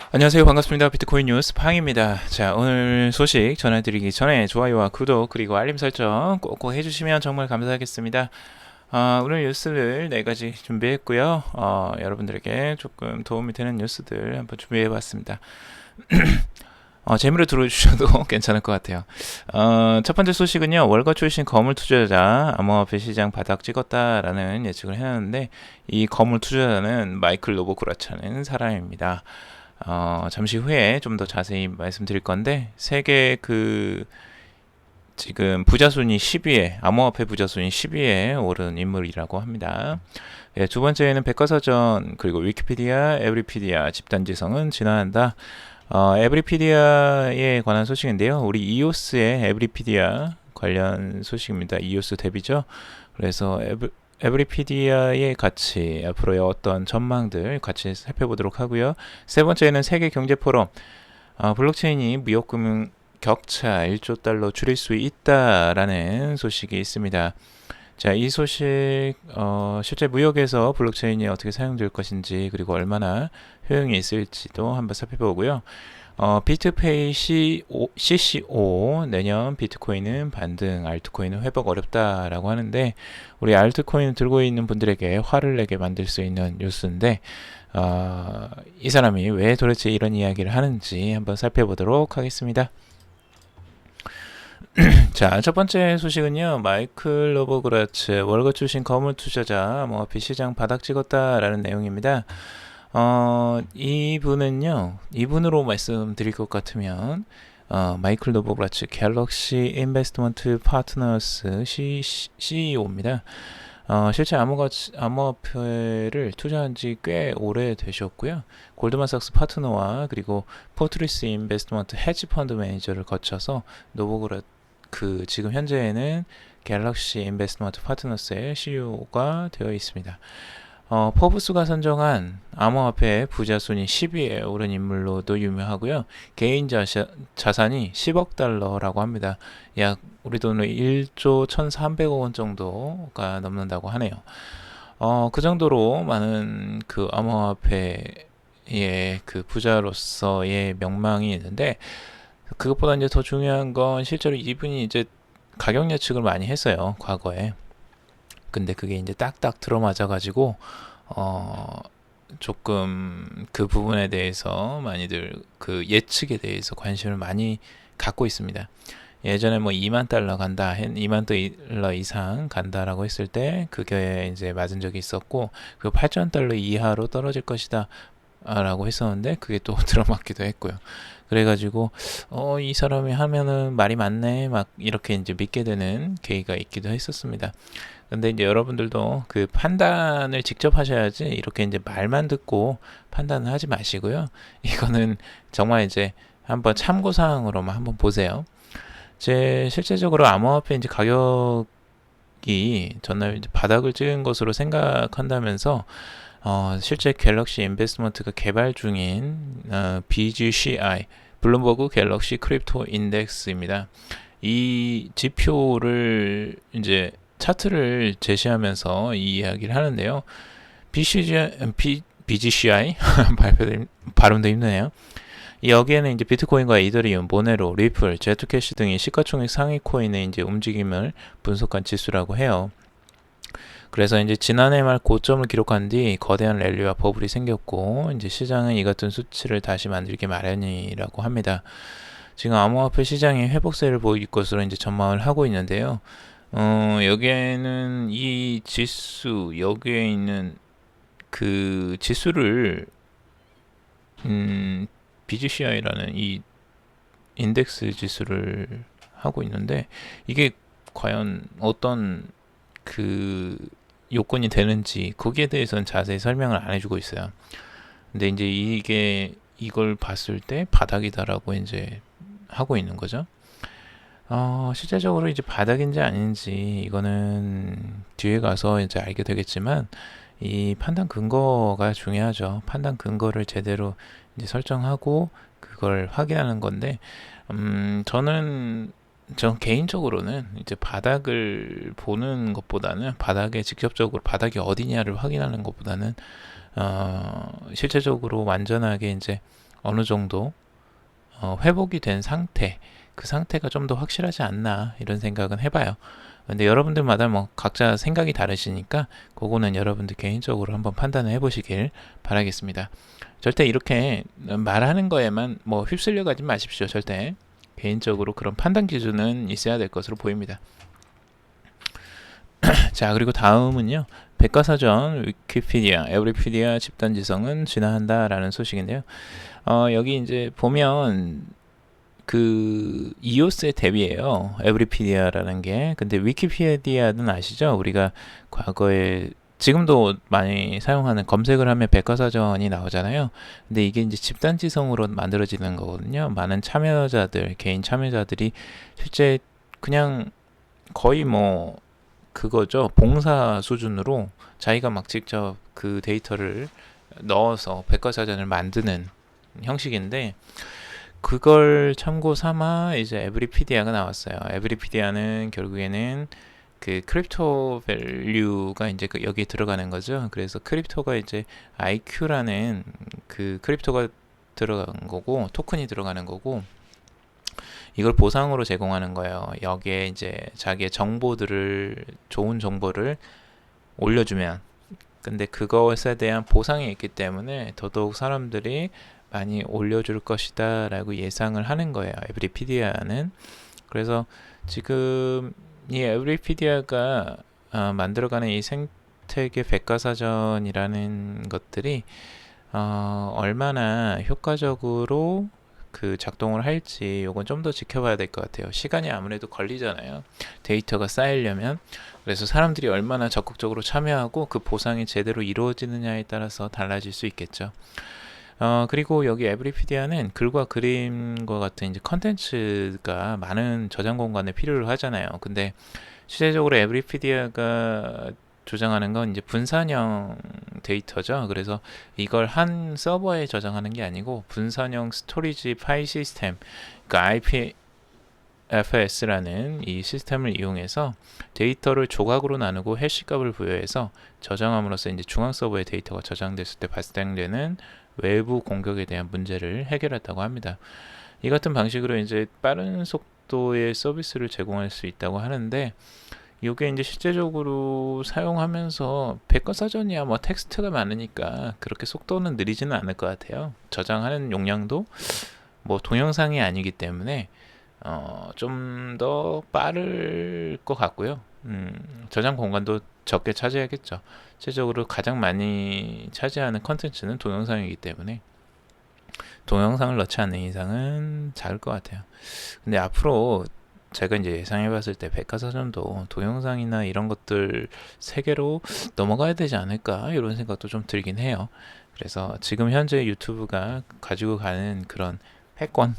안녕하세요. 반갑습니다. 비트코인 뉴스 팡입니다. 자, 오늘 소식 전해드리기 전에 좋아요와 구독 그리고 알림 설정 꼭꼭 해주시면 정말 감사하겠습니다. 오늘 뉴스를 4가지 준비했고요. 여러분들에게 조금 도움이 되는 뉴스들 한번 준비해봤습니다. 재미로 들어주셔도 괜찮을 것 같아요. 첫 번째 소식은요. 월가 출신 거물 투자자 암호화폐 시장 바닥 찍었다라는 예측을 해놨는데 이 거물 투자자는 마이클 노보그라차는 사람입니다. 잠시 후에 좀 더 자세히 말씀드릴 건데 세계 지금 부자 순위 10위에 암호화폐 부자 순위 10위에 오른 인물이라고 합니다. 예, 두 번째는 백과사전 그리고 위키피디아, 에브리피디아 집단지성은 진화한다. 에브리피디아에 관한 소식인데요. 우리 이오스의 에브리피디아 관련 소식입니다. 이오스 데뷔죠. 그래서 에브리피디아의 가치, 앞으로의 어떤 전망들 같이 살펴보도록 하고요. 세 번째는 세계경제포럼, 블록체인이 무역금융 격차 1조 달러 줄일 수 있다라는 소식이 있습니다. 자, 이 소식 실제 무역에서 블록체인이 어떻게 사용될 것인지 그리고 얼마나 효용이 있을지도 한번 살펴보고요. 비트페이 CCO 내년 비트코인은 반등, 알트코인은 회복 어렵다라고 하는데 우리 알트코인 들고 있는 분들에게 화를 내게 만들 수 있는 뉴스인데 이 사람이 왜 도대체 이런 이야기를 하는지 한번 살펴보도록 하겠습니다. 자, 첫 번째 소식은요. 마이클 로버그라츠 월가 출신 거물 투자자 암호화폐 시장 바닥 찍었다라는 내용입니다. 이분으로 말씀드릴 것 같으면 마이클 로버그라츠 갤럭시 인베스트먼트 파트너스 CEO입니다. 실제 암호화폐를 투자한 지 꽤 오래 되셨고요. 골드만삭스 파트너와 그리고 포트리스 인베스트먼트 헤지 펀드 매니저를 거쳐서 지금 현재는 갤럭시 인베스트먼트 파트너스의 CEO가 되어 있습니다. 포브스가 선정한 암호화폐 부자 순위 10위에 오른 인물로도 유명하고요. 개인 자산이 10억 달러라고 합니다. 약 우리 돈으로 1조 1,300억 원 정도가 넘는다고 하네요. 그 정도로 많은 그 암호화폐의 그 부자로서의 명망이 있는데 그것보다 이제 더 중요한 건 실제로 이분이 이제 가격 예측을 많이 했어요. 과거에. 근데 그게 이제 딱딱 들어맞아가지고 조금 그 부분에 대해서 많이들 그 예측에 대해서 관심을 많이 갖고 있습니다. 예전에 뭐 2만 달러 간다, 2만 달러 이상 간다라고 했을 때 그게 이제 맞은 적이 있었고 그 8천 달러 이하로 떨어질 것이다 라고 했었는데 그게 또 들어맞기도 했고요. 그래가지고 이 사람이 하면은 말이 맞네 막 이렇게 이제 믿게 되는 계기가 있기도 했었습니다. 근데 이제 여러분들도 그 판단을 직접 하셔야지 이렇게 이제 말만 듣고 판단을 하지 마시고요. 이거는 정말 이제 한번 참고 사항으로만 한번 보세요. 실제적으로 암호화폐 이제 가격이 전날 이제 바닥을 찍은 것으로 생각한다면서 실제 갤럭시 인베스트먼트가 개발 중인 BGCI 블룸버그 갤럭시 크립토 인덱스입니다. 이 지표를 이제 차트를 제시하면서 이 이야기를 하는데요. BGCI 발음도 힘드네요. 여기에는 이제 비트코인과 이더리움, 모네로, 리플, 제트캐시 등의 시가총액 상위 코인의 이제 움직임을 분석한 지수라고 해요. 그래서 이제 지난해 말 고점을 기록한 뒤 거대한 랠리와 버블이 생겼고 이제 시장은 이 같은 수치를 다시 만들기 마련이라고 합니다. 지금 암호화폐 시장이 회복세를 보일 것으로 이제 전망을 하고 있는데요. 여기에는 이 지수 여기에 있는 그 지수를 BGCI라는 이 인덱스 지수를 하고 있는데 이게 과연 어떤 그 요건이 되는지 거기에 대해서는 자세히 설명을 안 해주고 있어요. 근데 이제 이걸 봤을 때 바닥이다라고 이제 하고 있는 거죠. 실제적으로 이제 바닥인지 아닌지 이거는 뒤에 가서 이제 알게 되겠지만 이 판단 근거가 중요하죠. 판단 근거를 제대로 이제 설정하고 그걸 확인하는 건데 전 개인적으로는 이제 바닥을 보는 것보다는 직접적으로 바닥이 어디냐를 확인하는 것보다는 실제적으로 완전하게 이제 어느 정도 회복이 된 상태, 그 상태가 좀 더 확실하지 않나 이런 생각은 해봐요. 근데 여러분들마다 뭐 각자 생각이 다르시니까 그거는 여러분들 개인적으로 한번 판단을 해보시길 바라겠습니다. 절대 이렇게 말하는 거에만 뭐 휩쓸려 가지 마십시오. 절대 개인적으로 그런 판단 기준은 있어야 될 것으로 보입니다. 자, 그리고 다음은요. 백과사전, 위키피디아, 에브리피디아 집단지성은 진화한다라는 소식인데요. 여기 이제 보면 그 이오스의 대비예요. 에브리피디아라는 게. 근데 위키피디아는 아시죠? 우리가 과거에 지금도 많이 사용하는 검색을 하면 백과사전이 나오잖아요. 근데 이게 이제 집단지성으로 만들어지는 거거든요. 많은 참여자들, 개인 참여자들이 실제 그냥 거의 뭐 그거죠. 봉사 수준으로 자기가 막 직접 그 데이터를 넣어서 백과사전을 만드는 형식인데 그걸 참고 삼아 이제 에브리피디아가 나왔어요. 에브리피디아는 결국에는 그 크립토 밸류가 이제 여기에 들어가는 거죠. 그래서 크립토가 이제 IQ라는 그 크립토가 들어간 거고 토큰이 들어가는 거고 이걸 보상으로 제공하는 거예요. 여기에 이제 자기의 정보들을 좋은 정보를 올려주면 근데 그것에 대한 보상이 있기 때문에 더더욱 사람들이 많이 올려줄 것이다 라고 예상을 하는 거예요. 에브리피디아는. 그래서 지금 이 에브리피디아가 만들어가는 이 생태계 백과사전이라는 것들이 얼마나 효과적으로 그 작동을 할지 요건 좀 더 지켜봐야 될 것 같아요. 시간이 아무래도 걸리잖아요. 데이터가 쌓이려면. 그래서 사람들이 얼마나 적극적으로 참여하고 그 보상이 제대로 이루어지느냐에 따라서 달라질 수 있겠죠. 그리고 여기 에브리피디아는 글과 그림과 같은 이제 컨텐츠가 많은 저장 공간에 필요로 하잖아요. 근데 실제적으로 에브리피디아가 조장하는 건 이제 분산형 데이터죠. 그래서 이걸 한 서버에 저장하는 게 아니고 분산형 스토리지 파일 시스템, 그러니까 IPFS라는 이 시스템을 이용해서 데이터를 조각으로 나누고 해시값을 부여해서 저장함으로써 이제 중앙 서버에 데이터가 저장됐을 때 발생되는 외부 공격에 대한 문제를 해결했다고 합니다. 이 같은 방식으로 이제 빠른 속도의 서비스를 제공할 수 있다고 하는데 이게 이제 실제적으로 사용하면서 백과사전이야 뭐 텍스트가 많으니까 그렇게 속도는 느리지는 않을 것 같아요. 저장하는 용량도 뭐 동영상이 아니기 때문에 좀 더 빠를 것 같고요. 저장 공간도 적게 차지하겠죠. 실제적으로 가장 많이 차지하는 컨텐츠는 동영상이기 때문에 동영상을 넣지 않는 이상은 작을 것 같아요. 근데 앞으로 제가 이제 예상해 봤을 때 백과사전도 동영상이나 이런 것들 세계로 넘어가야 되지 않을까 이런 생각도 좀 들긴 해요. 그래서 지금 현재 유튜브가 가지고 가는 그런 패권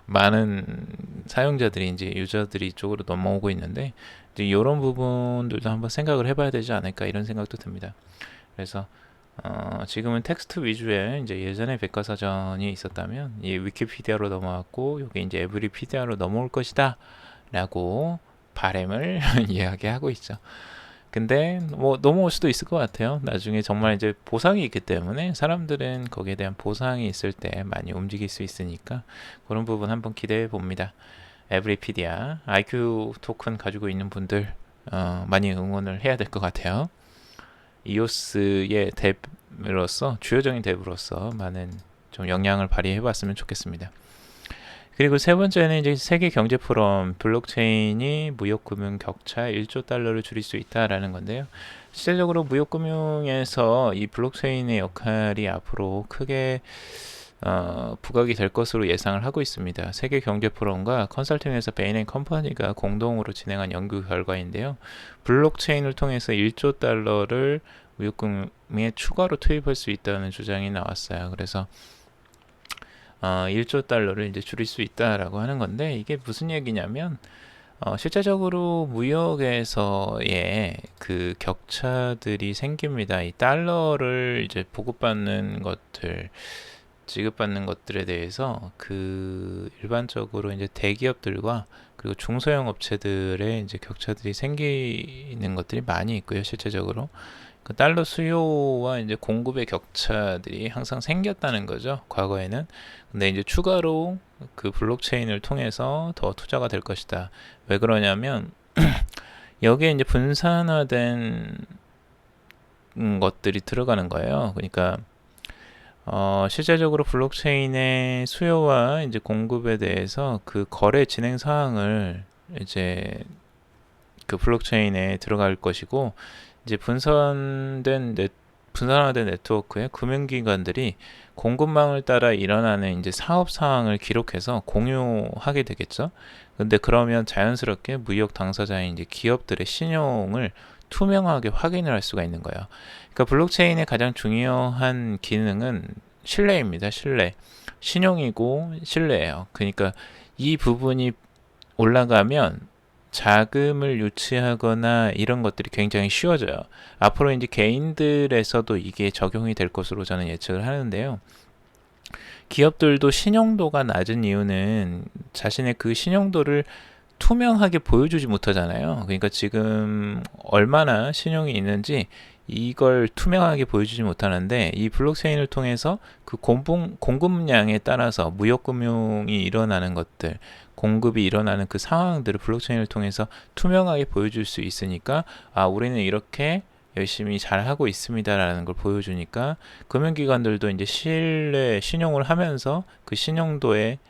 많은 사용자들이 이제 유저들이 이쪽으로 넘어오고 있는데 이제 이런 부분들도 한번 생각을 해봐야 되지 않을까 이런 생각도 듭니다. 그래서 지금은 텍스트 위주의 이제 예전에 백과사전이 있었다면 이 위키피디아로 넘어왔고 여기 이제 에브리피디아로 넘어올 것이다 라고 바람을 이야기하고 있죠. 근데 뭐 넘어올 수도 있을 것 같아요. 나중에 정말 이제 보상이 있기 때문에 사람들은 거기에 대한 보상이 있을 때 많이 움직일 수 있으니까 그런 부분 한번 기대해 봅니다. 에브리피디아 IQ 토큰 가지고 있는 분들 많이 응원을 해야 될 것 같아요. 이오스의 뎁으로서 주요적인 뎁으로서 많은 좀 영향을 발휘해 봤으면 좋겠습니다. 그리고 세 번째는 이제 세계 경제 포럼 블록체인이 무역 금융 격차 1조 달러를 줄일 수 있다라는 건데요. 실제적으로 무역 금융에서 이 블록체인의 역할이 앞으로 크게 부각이 될 것으로 예상을 하고 있습니다. 세계 경제 포럼과 컨설팅 회사 베인&컴퍼니가 공동으로 진행한 연구 결과인데요. 블록체인을 통해서 1조 달러를 무역금융에 추가로 투입할 수 있다는 주장이 나왔어요. 그래서 1조 달러를 이제 줄일 수 있다라고 하는 건데 이게 무슨 얘기냐면 실제적으로 무역에서의 그 격차들이 생깁니다. 이 달러를 이제 보급받는 것들 지급받는 것들에 대해서 그 일반적으로 이제 대기업들과 그리고 중소형 업체들의 이제 격차들이 생기는 것들이 많이 있고요. 실제적으로 그 달러 수요와 이제 공급의 격차들이 항상 생겼다는 거죠. 과거에는. 근데 이제 추가로 그 블록체인을 통해서 더 투자가 될 것이다. 왜 그러냐면 여기에 이제 분산화된 것들이 들어가는 거예요. 그러니까 실제적으로 블록체인의 수요와 이제 공급에 대해서 그 거래 진행 사항을 이제 그 블록체인에 들어갈 것이고, 이제 분산화된 네트워크의 금융기관들이 공급망을 따라 일어나는 이제 사업 사항을 기록해서 공유하게 되겠죠. 근데 그러면 자연스럽게 무역 당사자인 이제 기업들의 신용을 투명하게 확인을 할 수가 있는 거예요. 그러니까 블록체인의 가장 중요한 기능은 신뢰입니다. 신뢰. 신용이고 신뢰예요. 그러니까 이 부분이 올라가면 자금을 유치하거나 이런 것들이 굉장히 쉬워져요. 앞으로 이제 개인들에서도 이게 적용이 될 것으로 저는 예측을 하는데요. 기업들도 신용도가 낮은 이유는 자신의 그 신용도를 투명하게 보여주지 못하잖아요. 그러니까 지금 얼마나 신용이 있는지 이걸 투명하게 보여주지 못하는데, 이 블록체인을 통해서 그 공급량에 따라서 무역금융이 일어나는 것들, 공급이 일어나는 그 상황들을 블록체인을 통해서 투명하게 보여줄 수 있으니까, 우리는 이렇게 열심히 잘 하고 있습니다라는 걸 보여주니까 금융기관들도 이제 신용을 하면서 그 신용도에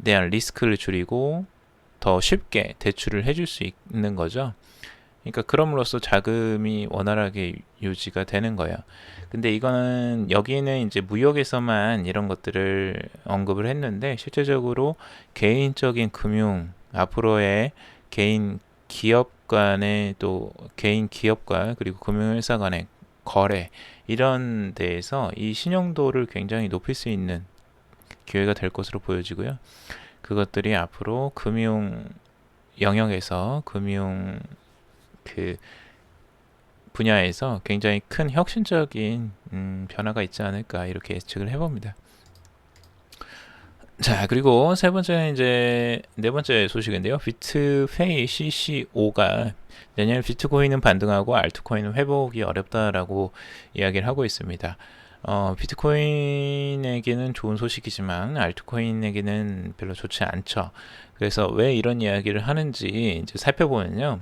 대한 리스크를 줄이고 더 쉽게 대출을 해줄 수 있는 거죠. 그러니까 그럼으로써 자금이 원활하게 유지가 되는 거예요. 근데 이거는 여기는 이제 무역에서만 이런 것들을 언급을 했는데, 실제적으로 개인적인 금융, 앞으로의 개인 기업 간의, 또 개인 기업과 그리고 금융회사 간의 거래, 이런 데에서 이 신용도를 굉장히 높일 수 있는 기회가 될 것으로 보여지고요. 그것들이 앞으로 금융 영역에서, 금융 그 분야에서 굉장히 큰 혁신적인 변화가 있지 않을까, 이렇게 예측을 해봅니다. 자, 그리고 네 번째 소식인데요. 비트페이 CC5가 내년 비트코인은 반등하고 알트코인은 회복이 어렵다라고 이야기를 하고 있습니다. 비트코인에게는 좋은 소식이지만 알트코인에게는 별로 좋지 않죠. 그래서 왜 이런 이야기를 하는지 이제 살펴보면요.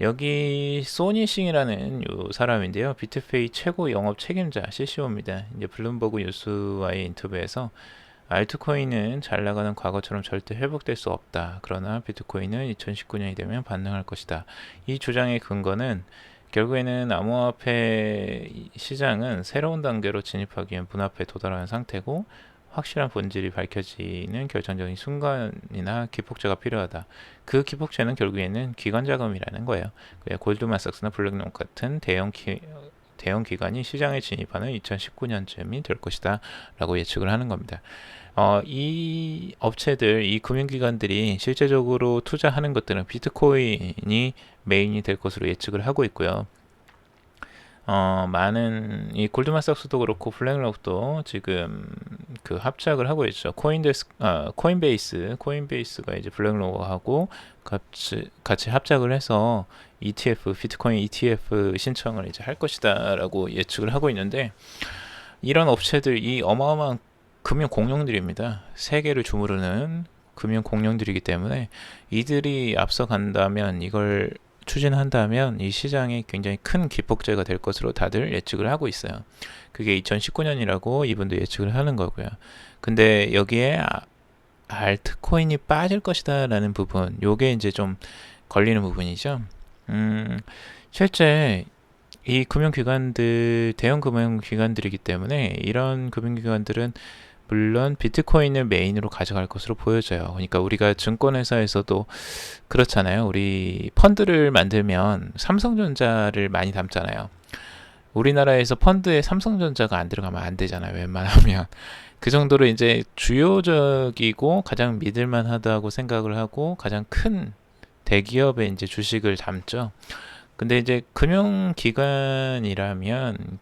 여기 소니싱이라는 요 사람인데요. 비트페이 최고 영업 책임자 CCO입니다. 이제 블룸버그 뉴스와의 인터뷰에서 알트코인은 잘 나가는 과거처럼 절대 회복될 수 없다. 그러나 비트코인은 2019년이 되면 반등할 것이다. 이 주장의 근거는 결국에는 암호화폐 시장은 새로운 단계로 진입하기 위한 문 앞에 도달하는 상태고, 확실한 본질이 밝혀지는 결정적인 순간이나 기폭제가 필요하다. 그 기폭제는 결국에는 기관 자금이라는 거예요. 골드만삭스나 블랙록 같은 대형 기관이 시장에 진입하는 2019년쯤이 될 것이다 라고 예측을 하는 겁니다. 이 업체들, 이 금융기관들이 실제적으로 투자하는 것들은 비트코인이 메인이 될 것으로 예측을 하고 있고요. 많은 이 골드만삭스도 그렇고 블랙록도 지금 그 합작을 하고 있죠. 코인베이스가 이제 블랙록하고 같이 합작을 해서 ETF, 비트코인 ETF 신청을 이제 할 것이다라고 예측을 하고 있는데, 이런 업체들, 이 어마어마한 금융 공룡들입니다. 세계를 주무르는 금융 공룡들이기 때문에 이들이 앞서간다면, 이걸 추진한다면 이 시장이 굉장히 큰 기폭제가 될 것으로 다들 예측을 하고 있어요. 그게 2019년이라고 이분도 예측을 하는 거고요. 근데 여기에 알트코인이 빠질 것이다 라는 부분, 요게 이제 좀 걸리는 부분이죠. 실제 이 금융기관들, 대형 금융기관들이기 때문에 이런 금융기관들은 물론 비트코인을 메인으로 가져갈 것으로 보여져요. 그러니까 우리가 증권회사에서도 그렇잖아요. 우리 펀드를 만들면 삼성전자를 많이 담잖아요. 우리나라에서 펀드에 삼성전자가 안 들어가면 안 되잖아요. 웬만하면. 그 정도로 이제 주요적이고 가장 믿을만하다고 생각을 하고 가장 큰 대기업의 이제 주식을 담죠. 근데 이제 금융기관이라면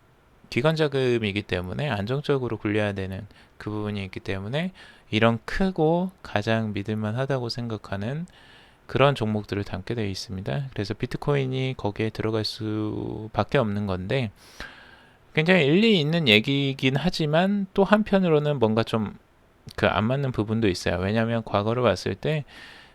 기관 자금이기 때문에 안정적으로 굴려야 되는 그 부분이 있기 때문에, 이런 크고 가장 믿을만하다고 생각하는 그런 종목들을 담게 되어 있습니다. 그래서 비트코인이 거기에 들어갈 수밖에 없는 건데 굉장히 일리 있는 얘기이긴 하지만 또 한편으로는 뭔가 좀 그 안 맞는 부분도 있어요. 왜냐하면 과거를 봤을 때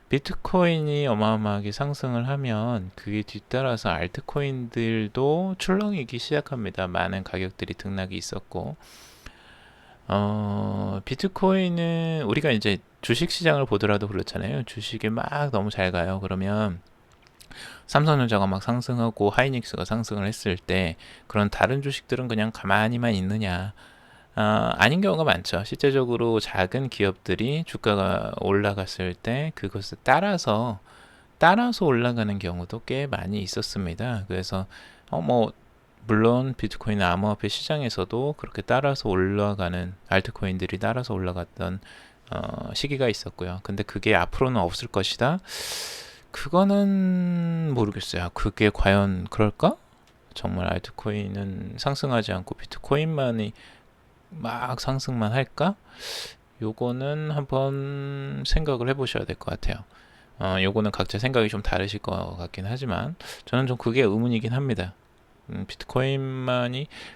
비트코인이 어마어마하게 상승을 하면 그게 뒤따라서 알트코인들도 출렁이기 시작합니다. 많은 가격들이 등락이 있었고 비트코인은 우리가 이제 주식 시장을 보더라도 그렇잖아요. 주식이 막 너무 잘 가요. 그러면 삼성전자가 막 상승하고 하이닉스가 상승을 했을 때 그런 다른 주식들은 그냥 가만히만 있느냐? 아닌 경우가 많죠. 실제적으로 작은 기업들이 주가가 올라갔을 때 그것을 따라서 올라가는 경우도 꽤 많이 있었습니다. 그래서 뭐 물론 비트코인 암호화폐 시장에서도 그렇게 따라서 올라가는 알트코인들이 따라서 올라갔던 시기가 있었고요. 근데 그게 앞으로는 없을 것이다. 그거는 모르겠어요. 그게 과연 그럴까? 정말 알트코인은 상승하지 않고 비트코인만이 막 상승만 할까? 요거는 한번 생각을 해보셔야 될 것 같아요. 요거는 각자 생각이 좀 다르실 것 같긴 하지만 저는 좀 그게 의문이긴 합니다.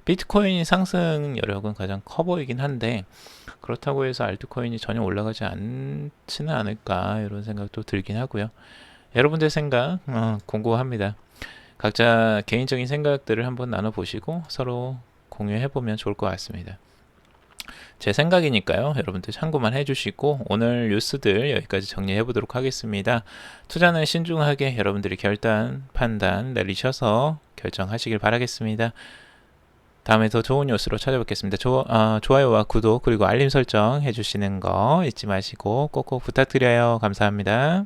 비트코인이 상승 여력은 가장 커 보이긴 한데 그렇다고 해서 알트코인이 전혀 올라가지 않지는 않을까 이런 생각도 들긴 하고요. 여러분들 생각 궁금합니다. 각자 개인적인 생각들을 한번 나눠보시고 서로 공유해보면 좋을 것 같습니다. 제 생각이니까요. 여러분들 참고만 해주시고 오늘 뉴스들 여기까지 정리해보도록 하겠습니다. 투자는 신중하게 여러분들이 판단 내리셔서 결정하시길 바라겠습니다. 다음에 더 좋은 뉴스로 찾아뵙겠습니다. 좋아요와 구독 그리고 알림 설정 해주시는 거 잊지 마시고 꼭꼭 부탁드려요. 감사합니다.